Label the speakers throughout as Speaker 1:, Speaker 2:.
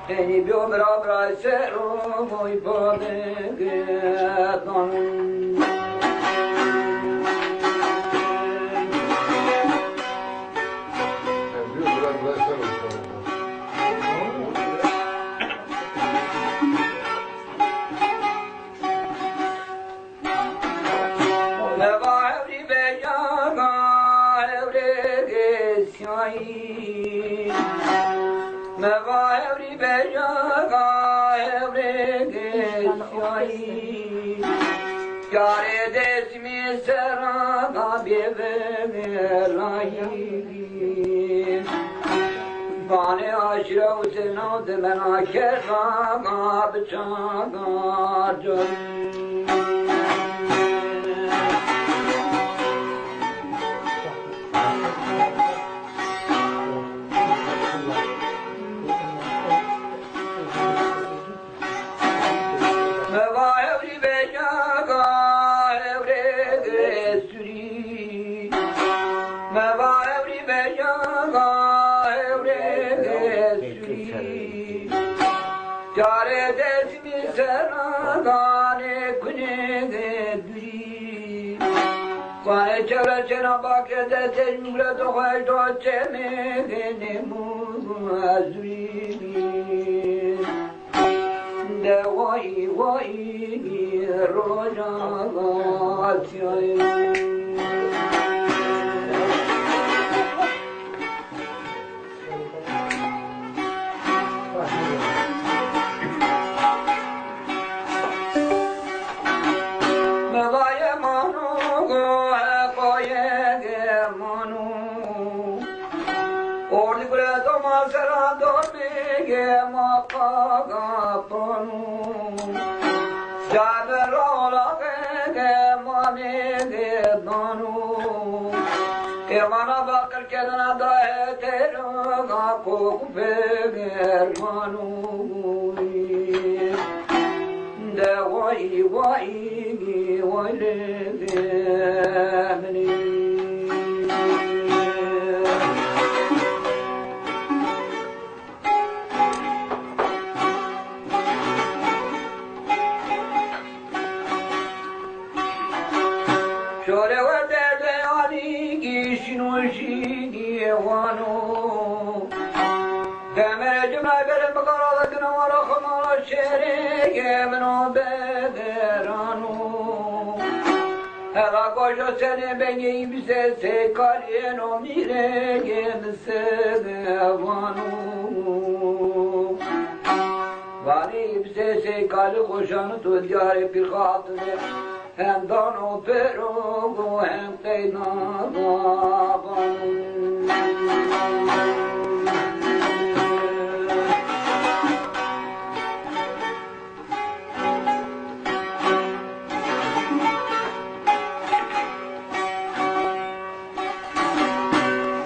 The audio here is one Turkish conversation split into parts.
Speaker 1: Eni bio bra sero voi pode don Yare desmi serada bevelayı Bane aşra usena demena kerana bıçağa dön Çevre çena bakede tecmure doğa doçeme genemu azuri de vay vay roja atay Bana bakır kendine dahi terana koku begermanu de vay vay vay demni şöyle öderde ali gişinoşi vano demercime benim karalıkına varakımala şerike meno bederano Hela koşa seni beni bize sekaliyeno mireyim sevano Vani bize sekali koşanı tu diyare bir hatırı hem dano perogo hem keynaban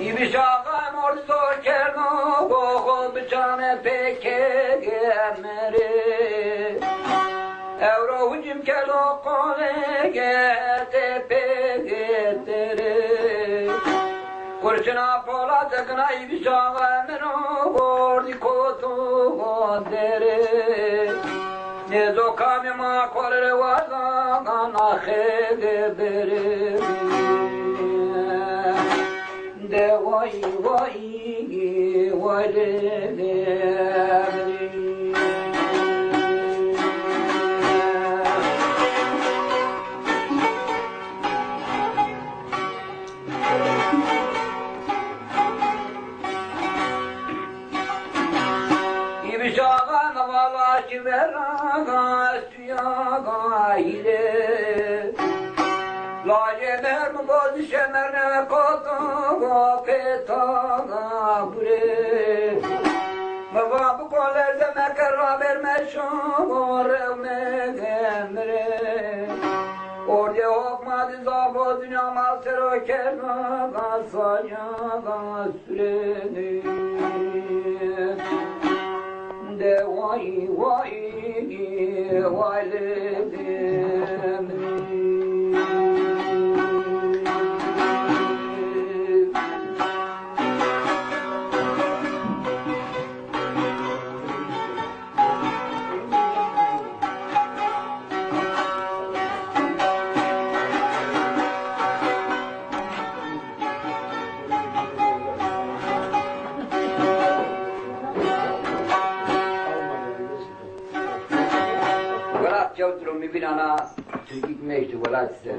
Speaker 1: İbi şakam orso kerno gogo bıçane peke gemeri Evro hücum kelo kone gete pegetere Kurşuna pola tıkına ibi şağameno gordi kotu gondere Ne zokami ma kolere vazan ahede bere De vay vay vay de Veraga suyaga ile Lacemer mi bozdişe merne koto peta bure Baba bu kollerde mekerra vermeşon emre Oraya okmadı zafo dünya masero kerna gasanya gasüreni De vay vay vay ledim Çavdırım bir binana Türk gitmeyişti, valla size.